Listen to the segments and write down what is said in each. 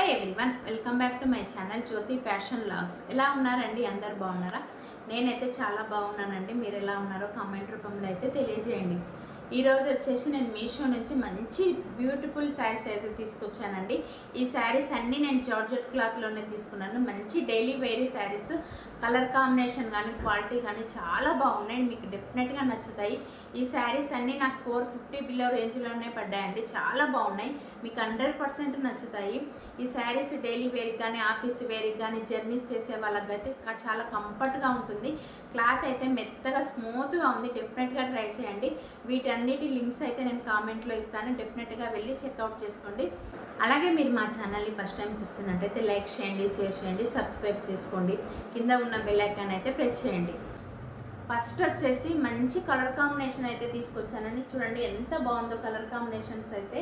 Hi everyone, welcome back to my channel Jyothi fashion vlogs. ఎలా ఉన్నారండి? అందరు బాగున్నారా? నేనైతే చాలా బాగున్నానండి. మీరు ఎలా ఉన్నారో కామెంట్ రూపంలో అయితే తెలియజేయండి. ఈరోజు వచ్చేసి నేను మీషో నుంచి మంచి బ్యూటిఫుల్ శారీస్ అయితే తీసుకొచ్చానండి. ఈ శారీస్ అన్నీ నేను జార్జెట్ క్లాత్లోనే తీసుకున్నాను. మంచి daily vary saris, colour combination కానీ క్వాలిటీ కానీ చాలా బాగున్నాయి. మీకు డెఫినెట్గా నచ్చుతాయి. ఈ శారీస్ అన్నీ నాకు 450 బిలో రేంజ్లోనే పడ్డాయండి. చాలా బాగున్నాయి, మీకు 100% నచ్చుతాయి. ఈ శారీస్ డైలీ వేర్కి కానీ ఆఫీస్ వేర్కి కానీ జర్నీస్ చేసే వాళ్ళకైతే చాలా కంఫర్ట్గా ఉంటుంది. క్లాత్ అయితే మెత్తగా స్మూత్గా ఉంది. డెఫినెట్గా ట్రై చేయండి. వీటన్నిటి లింక్స్ అయితే నేను కామెంట్లో ఇస్తాను. డెఫినెట్గా వెళ్ళి చెక్అవుట్ చేసుకోండి. అలాగే మీరు మా ఛానల్ని ఫస్ట్ టైం చూస్తున్నట్టయితే లైక్ చేయండి, షేర్ చేయండి, సబ్స్క్రైబ్ చేసుకోండి. కింద ఉన్న బెల్ ఐకాన్ అయితే ప్రెస్ చేయండి. ఫస్ట్ వచ్చేసి మంచి కలర్ కాంబినేషన్ అయితే తీసుకొచ్చానండి. చూడండి ఎంత బాగుందో కలర్ కాంబినేషన్స్ అయితే.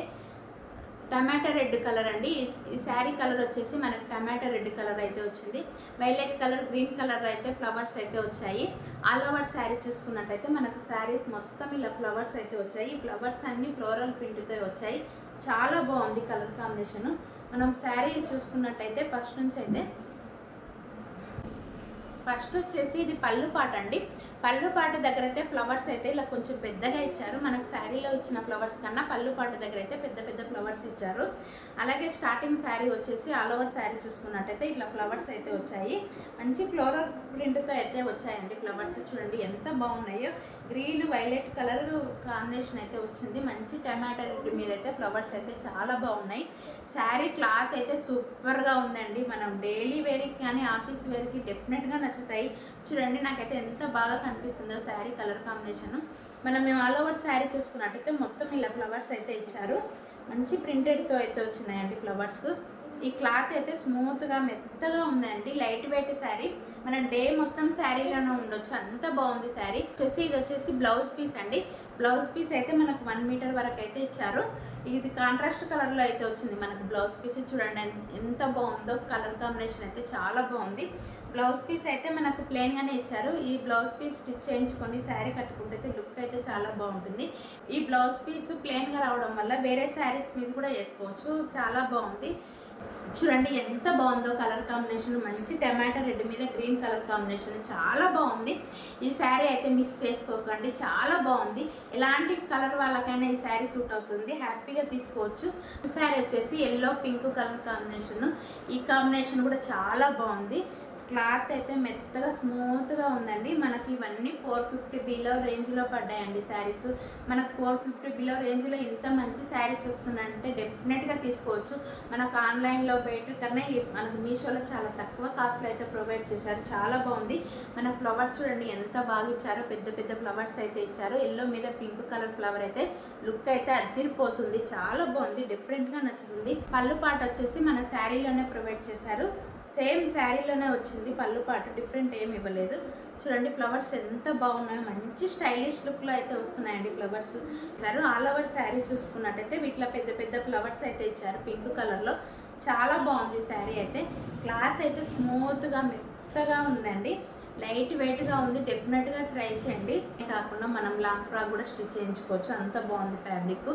టమాటా రెడ్ కలర్ అండి. ఈ శారీ కలర్ వచ్చేసి మనకు టమాటా రెడ్ కలర్ అయితే వచ్చింది. వైలెట్ కలర్, గ్రీన్ కలర్ అయితే ఫ్లవర్స్ అయితే వచ్చాయి. ఆల్ ఓవర్ శారీ చూసుకున్నట్టయితే మనకు శారీస్ మొత్తం ఇలా ఫ్లవర్స్ అయితే వచ్చాయి. ఈ ఫ్లవర్స్ అన్నీ ఫ్లోరల్ ప్రింట్తో వచ్చాయి. చాలా బాగుంది కలర్ కాంబినేషన్. మనం శారీ చూసుకున్నట్టయితే ఫస్ట్ వచ్చేసి ఇది పళ్ళు పాట అండి. పళ్ళు పాట దగ్గర అయితే ఫ్లవర్స్ అయితే ఇలా కొంచెం పెద్దగా ఇచ్చారు. మనకు శారీలో ఇచ్చిన ఫ్లవర్స్ కన్నా పళ్ళు పాట దగ్గర అయితే పెద్ద పెద్ద ఫ్లవర్స్ ఇచ్చారు. అలాగే స్టార్టింగ్ శారీ వచ్చేసి ఆల్ ఓవర్ శారీ చూసుకున్నట్టయితే ఇట్లా ఫ్లవర్స్ అయితే వచ్చాయి. మంచి ఫ్లోరల్ ప్రింట్తో అయితే వచ్చాయండి ఫ్లవర్స్. చూడండి ఎంత బాగున్నాయో. గ్రీన్ వైలెట్ కలర్ కాంబినేషన్ అయితే వచ్చింది. మంచి టమాటా రెడ్ మీద అయితే ఫ్లవర్స్ అయితే చాలా బాగున్నాయి. శారీ క్లాత్ అయితే సూపర్గా ఉందండి. మనం డైలీ వేర్కి కానీ ఆఫీస్ వేర్కి డెఫినెట్గా నచ్చుతాయి. చూడండి నాకైతే ఎంత బాగా కనిపిస్తుందో శారీ కలర్ కాంబినేషన్. మేము ఆల్ ఓవర్ శారీ చూసుకున్నట్టయితే మొత్తం ఇలా ఫ్లవర్స్ అయితే ఇచ్చారు. మంచి ప్రింటెడ్తో అయితే వచ్చినాయండి ఫ్లవర్స్. ఈ క్లాత్ అయితే స్మూత్గా మెత్తగా ఉందండి. Light weight sari. మన డే మొత్తం శారీలోనే ఉండొచ్చు, అంత బాగుంది శారీ. ఇది వచ్చేసి బ్లౌజ్ పీస్ అండి. బ్లౌజ్ పీస్ అయితే మనకు 1 మీటర్ వరకు అయితే ఇచ్చారు. ఇది కాంట్రాస్ట్ కలర్లో అయితే వచ్చింది మనకు బ్లౌజ్ పీస్. చూడండి ఎంత బాగుందో కలర్ కాంబినేషన్ అయితే చాలా బాగుంది. బ్లౌజ్ పీస్ అయితే మనకు ప్లెయిన్గానే ఇచ్చారు. ఈ బ్లౌజ్ పీస్ స్టిచ్ చేయించుకొని శారీ కట్టుకుంటే లుక్ అయితే చాలా బాగుంటుంది. ఈ బ్లౌజ్ పీస్ ప్లెయిన్గా రావడం వల్ల వేరే శారీస్ మీద కూడా వేసుకోవచ్చు. చాలా బాగుంది. చూడండి ఎంత బాగుందో కలర్ కాంబినేషన్. మంచి టమాటా రెడ్ మీద గ్రీన్ కలర్ కాంబినేషన్ చాలా బాగుంది. ఈ శారీ అయితే మిస్ చేసుకోకండి, చాలా బాగుంది. ఎలాంటి కలర్ వాళ్ళకైనా ఈ శారీ సూట్ అవుతుంది, హ్యాపీగా తీసుకోవచ్చు. ఈ శారీ వచ్చేసి ఎల్లో పింక్ కలర్ కాంబినేషన్. ఈ కాంబినేషన్ కూడా చాలా బాగుంది. క్లాత్ అయితే మెత్తగా స్మూత్గా ఉందండి. మనకి ఇవన్నీ 450 బిలో రేంజ్లో పడ్డాయండి శారీస్. మనకు 450 బిలో రేంజ్లో ఇంత మంచి శారీస్ వస్తున్నాయంటే డెఫినెట్గా తీసుకోవచ్చు. మనకు ఆన్లైన్లో బయట కన్నా మనకు మీషోలో చాలా తక్కువ కాస్ట్లో అయితే ప్రొవైడ్ చేశారు. చాలా బాగుంది. మనకు ఫ్లవర్స్ చూడండి ఎంత బాగా ఇచ్చారో. పెద్ద పెద్ద ఫ్లవర్స్ అయితే ఇచ్చారు. ఎల్లో మీద పింక్ కలర్ ఫ్లవర్ అయితే లుక్ అయితే అద్దిరిపోతుంది. చాలా బాగుంది, డిఫరెంట్గా నచ్చుతుంది. పళ్ళు పాట వచ్చేసి మన శారీలోనే ప్రొవైడ్ చేశారు. సేమ్ శారీలోనే వచ్చింది పళ్ళు పాటు, డిఫరెంట్ ఏమి ఇవ్వలేదు. చూడండి ఫ్లవర్స్ ఎంత బాగున్నాయో. మంచి స్టైలిష్ లుక్లో అయితే వస్తున్నాయండి ఫ్లవర్స్ ఇచ్చారు. ఆల్ ఓవర్ శారీ చూసుకున్నట్టయితే వీటిలో పెద్ద పెద్ద ఫ్లవర్స్ అయితే ఇచ్చారు పింక్ కలర్లో. చాలా బాగుంది శారీ అయితే. క్లాత్ అయితే స్మూత్గా మెత్తగా ఉందండి. లైట్ వెయిట్గా ఉంది. డెఫినెట్గా ట్రై చేయండి. కాకుండా మనం లాంగ్ ఫ్రాక్ కూడా స్టిచ్ చేయించుకోవచ్చు, అంత బాగుంది ఫ్యాబ్రిక్.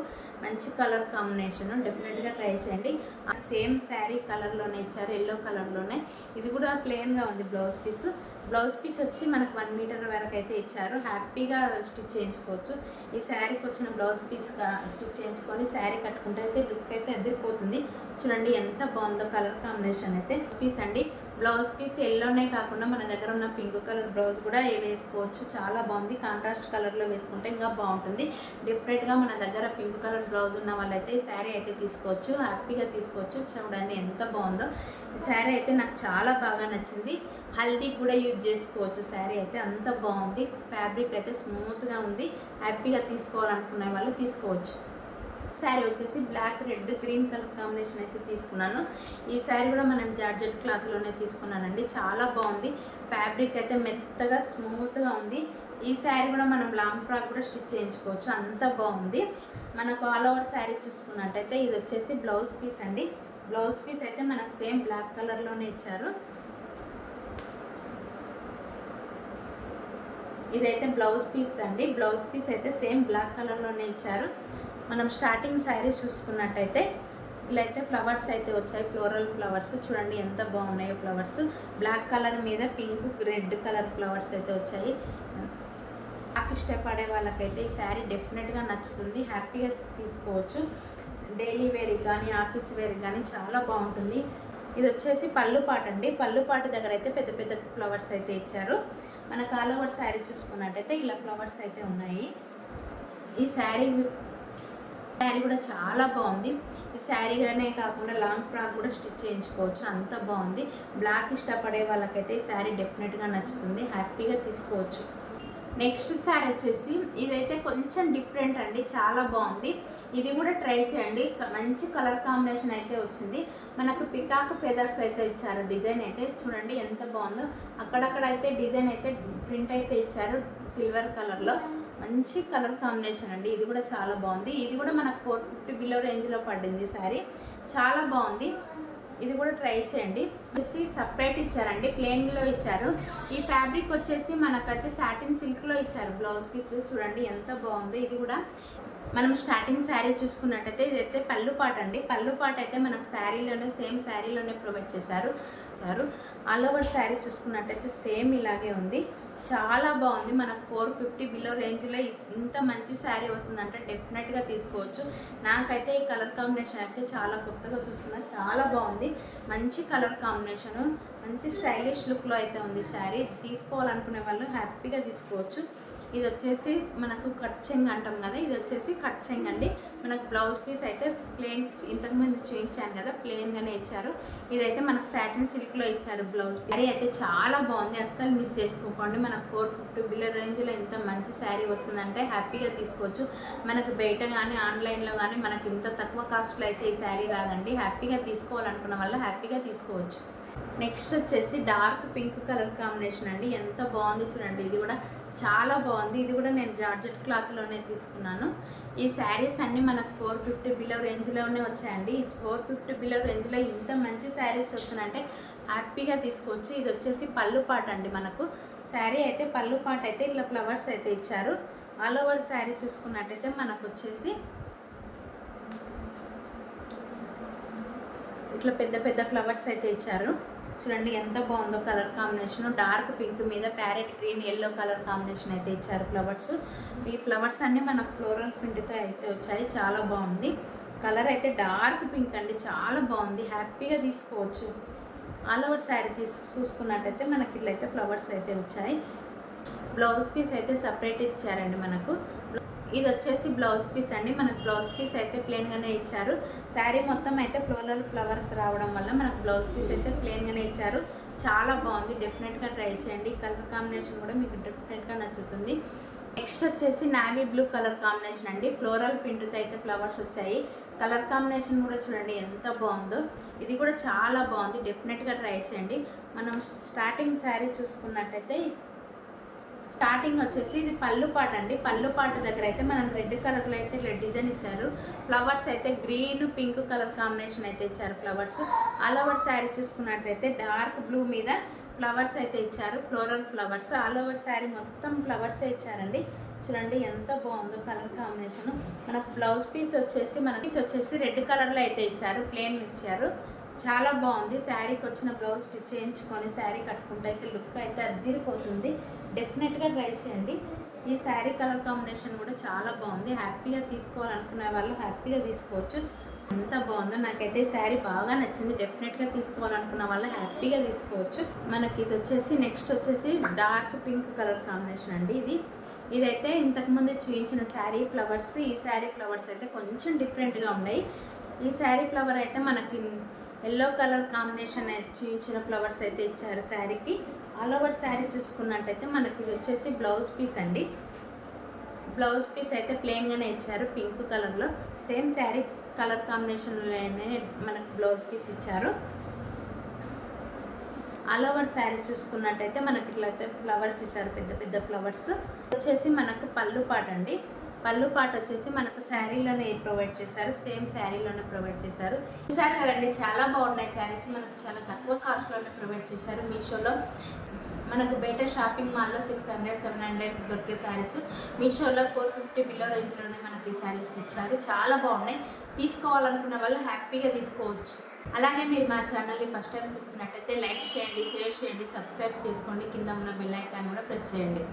మంచి కలర్ కాంబినేషన్, డెఫినెట్గా ట్రై చేయండి. ఆ సేమ్ శారీ కలర్లోనే ఇచ్చారు, ఎల్లో కలర్లోనే. ఇది కూడా ప్లెయిన్గా ఉంది బ్లౌజ్ పీస్. బ్లౌజ్ పీస్ వచ్చి మనకు 1 మీటర్ వరకు అయితే ఇచ్చారు. హ్యాపీగా స్టిచ్ చేయించుకోవచ్చు. ఈ శారీకి వచ్చిన బ్లౌజ్ పీస్ స్టిచ్ చేయించుకొని శారీ కట్టుకుంటే అయితే లుక్ అయితే అదిరిపోతుంది. చూడండి ఎంత బాగుందో కలర్ కాంబినేషన్ అయితే. పీస్ అండి. బ్లౌజ్ పీస్ ఎల్లోనే కాకుండా మన దగ్గర ఉన్న పింక్ కలర్ బ్లౌజ్ కూడా వేసుకోవచ్చు. చాలా బాగుంది. కాంట్రాస్ట్ కలర్లో వేసుకుంటే ఇంకా బాగుంటుంది. డిఫరెంట్గా మన దగ్గర పింక్ కలర్ బ్లౌజ్ ఉన్న వాళ్ళైతే ఈ శారీ అయితే తీసుకోవచ్చు, హ్యాపీగా తీసుకోవచ్చు. చూడండి ఎంత బాగుందో. ఈ శారీ అయితే నాకు చాలా బాగా నచ్చింది. హల్దీ కూడా యూజ్ చేసుకోవచ్చు శారీ అయితే, అంత బాగుంది. ఫ్యాబ్రిక్ అయితే స్మూత్గా ఉంది. హ్యాపీగా తీసుకోవాలనుకునే వాళ్ళు తీసుకోవచ్చు. శారీ వచ్చేసి black red green colour combination అయితే తీసుకున్నాను. ఈ శారీ కూడా మనం జార్జెట్ క్లాత్లోనే తీసుకున్నానండి. చాలా బాగుంది. ఫ్యాబ్రిక్ అయితే మెత్తగా స్మూత్గా ఉంది. ఈ శారీ కూడా మనం లాంగ్ ఫ్రాక్ కూడా స్టిచ్ చేయించుకోవచ్చు, అంత బాగుంది. మనకు ఆల్ ఓవర్ శారీ చూసుకున్నట్టయితే ఇది వచ్చేసి బ్లౌజ్ పీస్ అండి. బ్లౌజ్ పీస్ అయితే మనకు సేమ్ బ్లాక్ కలర్లోనే ఇచ్చారు. ఇదైతే బ్లౌజ్ పీస్ అండి. బ్లౌజ్ పీస్ అయితే సేమ్ బ్లాక్ కలర్లోనే ఇచ్చారు. మనం స్టార్టింగ్ శారీస్ చూసుకున్నట్టయితే ఇలా అయితే ఫ్లవర్స్ అయితే వచ్చాయి, ఫ్లోరల్ ఫ్లవర్స్. చూడండి ఎంత బాగున్నాయో ఫ్లవర్స్. బ్లాక్ కలర్ మీద పింక్ రెడ్ కలర్ ఫ్లవర్స్ అయితే వచ్చాయి. నాకు ఇష్టపడే వాళ్ళకైతే ఈ శారీ డెఫినెట్గా నచ్చుతుంది, హ్యాపీగా తీసుకోవచ్చు. డైలీ వేర్కి కానీ ఆఫీస్ వేర్కి కానీ చాలా బాగుంటుంది. ఇది వచ్చేసి పళ్ళు పాట అండి. పళ్ళు పాట దగ్గర అయితే పెద్ద పెద్ద ఫ్లవర్స్ అయితే ఇచ్చారు. మనకు ఆల్ ఓవర్ శారీ చూసుకున్నట్టయితే ఇలా ఫ్లవర్స్ అయితే ఉన్నాయి. ఈ శారీ కూడా చాలా బాగుంది. ఈ శారీగానే కాకుండా లాంగ్ ఫ్రాక్ కూడా స్టిచ్ చేయించుకోవచ్చు, అంత బాగుంది. బ్లాక్ ఇష్టపడే వాళ్ళకైతే ఈ శారీ డెఫినెట్గా నచ్చుతుంది, హ్యాపీగా తీసుకోవచ్చు. నెక్స్ట్ శారీ వచ్చేసి ఇదైతే కొంచెం డిఫరెంట్ అండి, చాలా బాగుంది. ఇది కూడా ట్రై చేయండి, మంచి కలర్ కాంబినేషన్ అయితే వచ్చింది. మనకు పికాక్ ఫెదర్స్ అయితే ఇచ్చారు, డిజైన్ అయితే చూడండి ఎంత బాగుందో. అక్కడక్కడ అయితే డిజైన్ అయితే ప్రింట్ అయితే ఇచ్చారు సిల్వర్ కలర్లో, మంచి కలర్ కాంబినేషన్ అండి. ఇది కూడా చాలా బాగుంది. ఇది కూడా మనకు 450 బిలో రేంజ్లో పడింది శారీ, చాలా బాగుంది. ఇది కూడా ట్రై చేయండి. వచ్చేసి సపరేట్ ఇచ్చారండి, ప్లెయిన్లో ఇచ్చారు. ఈ ఫ్యాబ్రిక్ వచ్చేసి మనకైతే సాటిన్ సిల్క్లో ఇచ్చారు. బ్లౌజ్ పీస్ చూడండి ఎంత బాగుంది. ఇది కూడా మనం స్టార్టింగ్ శారీ చూసుకున్నట్టయితే ఇదైతే పళ్ళు పాట అండి. పళ్ళు పాట అయితే మనకు శారీలోనే సేమ్ శారీలోనే ప్రొవైడ్ చేశారు. ఆల్ ఓవర్ శారీ చూసుకున్నట్టయితే సేమ్ ఇలాగే ఉంది, చాలా బాగుంది. మనకు 450 బిలో రేంజ్లో ఇంత మంచి శారీ వస్తుందంటే డెఫినెట్గా తీసుకోవచ్చు. నాకైతే ఈ కలర్ కాంబినేషన్ అయితే చాలా కొత్తగా చూస్తున్నా, చాలా బాగుంది. మంచి కలర్ కాంబినేషను, మంచి స్టైలిష్ లుక్లో అయితే ఉంది శారీ. తీసుకోవాలనుకునే వాళ్ళు హ్యాపీగా తీసుకోవచ్చు. ఇది వచ్చేసి మనకు కట్ చెంగ్ అంటాం కదా, ఇది వచ్చేసి కట్ చెంగ్ అండి. మనకు బ్లౌజ్ పీస్ అయితే ప్లెయిన్, ఇంతకుముందు చూపించాను కదా ప్లెయిన్గానే ఇచ్చారు. ఇదైతే మనకు సాటిన్ సిల్క్లో ఇచ్చారు బ్లౌజ్ పీస్. శారీ అయితే చాలా బాగుంది, అస్సలు మిస్ చేసుకోకండి. మనకు 450 బిలో రేంజ్లో ఇంత మంచి శారీ వస్తుందంటే హ్యాపీగా తీసుకోవచ్చు. మనకు బయట కానీ ఆన్లైన్లో కానీ మనకి ఇంత తక్కువ కాస్ట్లో అయితే ఈ శారీ రాదండి. హ్యాపీగా తీసుకోవాలనుకున్న వాళ్ళు హ్యాపీగా తీసుకోవచ్చు. నెక్స్ట్ వచ్చేసి డార్క్ పింక్ కలర్ కాంబినేషన్ అండి, ఎంత బాగుంది చూడండి. ఇది కూడా చాలా బాగుంది. ఇది కూడా నేను జార్జెట్ క్లాత్లోనే తీసుకున్నాను. ఈ శారీస్ అన్నీ మనకు 450 బిలో రేంజ్లోనే వచ్చాయండి. 450 బిలో రేంజ్లో ఇంత మంచి శారీస్ వస్తున్నాయంటే హ్యాపీగా తీసుకోవచ్చు. ఇది వచ్చేసి పళ్ళు పాట అండి. మనకు శారీ అయితే పళ్ళు పాట అయితే ఇట్లా ఫ్లవర్స్ అయితే ఇచ్చారు. ఆల్ ఓవర్ శారీ చూసుకున్నట్టయితే మనకు వచ్చేసి ఇట్లా పెద్ద పెద్ద ఫ్లవర్స్ అయితే ఇచ్చారు. చూడండి ఎంత బాగుందో కలర్ కాంబినేషన్. డార్క్ పింక్ మీద parrot green yellow colour combination అయితే ఇచ్చారు ఫ్లవర్స్. ఈ ఫ్లవర్స్ అన్నీ మనకు ఫ్లోరల్ ప్రింట్తో అయితే వచ్చాయి, చాలా బాగుంది. కలర్ అయితే డార్క్ పింక్ అండి, చాలా బాగుంది, హ్యాపీగా తీసుకోవచ్చు. ఆల్ ఓవర్ శారీ చూసుకున్నట్టయితే మనకి ఇట్లయితే ఫ్లవర్స్ అయితే వచ్చాయి. బ్లౌజ్ పీస్ అయితే సపరేట్ ఇచ్చారండి మనకు. ఇది వచ్చేసి బ్లౌజ్ పీస్ అండి. మనకు బ్లౌజ్ పీస్ అయితే ప్లెయిన్గానే ఇచ్చారు. శారీ మొత్తం అయితే ఫ్లోరల్ ఫ్లవర్స్ రావడం వల్ల మనకు బ్లౌజ్ పీస్ అయితే ప్లెయిన్గానే ఇచ్చారు, చాలా బాగుంది. డెఫినెట్గా ట్రై చేయండి. కలర్ కాంబినేషన్ కూడా మీకు డెఫినెట్గా నచ్చుతుంది. నెక్స్ట్ వచ్చేసి నావీ బ్లూ కలర్ కాంబినేషన్ అండి. ఫ్లోరల్ ప్రింట్తో అయితే ఫ్లవర్స్ వచ్చాయి. కలర్ కాంబినేషన్ కూడా చూడండి ఎంత బాగుందో. ఇది కూడా చాలా బాగుంది, డెఫినెట్గా ట్రై చేయండి. మనం స్టార్టింగ్ శారీ చూసుకున్నట్టయితే స్టార్టింగ్ వచ్చేసి ఇది పళ్ళు పాట అండి. పళ్ళు పాట దగ్గర అయితే మనం రెడ్ కలర్లో అయితే ఇట్లా డిజైన్ ఇచ్చారు. ఫ్లవర్స్ అయితే గ్రీన్ పింక్ కలర్ కాంబినేషన్ అయితే ఇచ్చారు ఫ్లవర్స్. ఆల్ ఓవర్ శారీ చూసుకున్నట్లయితే డార్క్ బ్లూ మీద ఫ్లవర్స్ అయితే ఇచ్చారు, floral flowers. All over sari మొత్తం ఫ్లవర్సే ఇచ్చారండి. చూడండి ఎంత బాగుందో కలర్ కాంబినేషన్. మనకు బ్లౌజ్ పీస్ వచ్చేసి రెడ్ కలర్లో అయితే ఇచ్చారు, ప్లెయిన్ ఇచ్చారు, చాలా బాగుంది. శారీకి వచ్చిన బ్లౌజ్ స్టిచ్ చేయించుకొని శారీ కట్టుకుంటే అయితే లుక్ అయితే అద్దిరిపోతుంది. డెఫినెట్గా ట్రై చేయండి. ఈ శారీ కలర్ కాంబినేషన్ కూడా చాలా బాగుంది, హ్యాపీగా తీసుకోవాలనుకునే వాళ్ళు హ్యాపీగా తీసుకోవచ్చు. ఎంత బాగుందో, నాకైతే ఈ శారీ బాగా నచ్చింది. డెఫినెట్గా తీసుకోవాలనుకున్న వాళ్ళు హ్యాపీగా తీసుకోవచ్చు. మనకి ఇది వచ్చేసి నెక్స్ట్ వచ్చేసి డార్క్ పింక్ కలర్ కాంబినేషన్ అండి. ఇదైతే ఇంతకుముందు చూపించిన శారీ ఫ్లవర్స్, ఈ శారీ ఫ్లవర్స్ అయితే కొంచెం డిఫరెంట్గా ఉన్నాయి. ఈ శారీ ఫ్లవర్ అయితే మనకి ఎల్లో కలర్ కాంబినేషన్ చూపించిన ఫ్లవర్స్ అయితే ఇచ్చారు శారీకి. ఆల్ ఓవర్ శారీ చూసుకున్నట్టయితే మనకి ఇది వచ్చేసి బ్లౌజ్ పీస్ అండి. బ్లౌజ్ పీస్ అయితే ప్లెయిన్గానే ఇచ్చారు పింక్ కలర్లో. సేమ్ శారీ కలర్ కాంబినేషన్లోనే మనకు బ్లౌజ్ పీస్ ఇచ్చారు. ఆల్ ఓవర్ శారీ చూసుకున్నట్టయితే మనకి ఇట్లయితే ఫ్లవర్స్ ఇచ్చారు, పెద్ద పెద్ద ఫ్లవర్స్. వచ్చేసి మనకు పళ్ళు పాట అండి. పళ్ళు పాట వచ్చేసి మనకు శారీలోనే ప్రొవైడ్ చేశారు, సేమ్ శారీలోనే ప్రొవైడ్ చేశారు. చూసారు కదండి, చాలా బాగున్నాయి శారీస్, మనకు చాలా తక్కువ కాస్ట్లోనే ప్రొవైడ్ చేశారు మీషోలో. మనకు బయట షాపింగ్ మాల్లో 600-700 దొరికే శారీస్ మీషోలో 450 బిలో రేంజ్లోనే మనకి శారీస్ ఇచ్చారు. చాలా బాగున్నాయి, తీసుకోవాలనుకున్న వాళ్ళు హ్యాపీగా తీసుకోవచ్చు. అలాగే మీరు మా ఛానల్ని ఫస్ట్ టైం చూస్తున్నట్టయితే లైక్ చేయండి, షేర్ చేయండి, సబ్స్క్రైబ్ చేసుకోండి, కింద ఉన్న బెల్ ఐకాన్ కూడా ప్రెస్ చేయండి.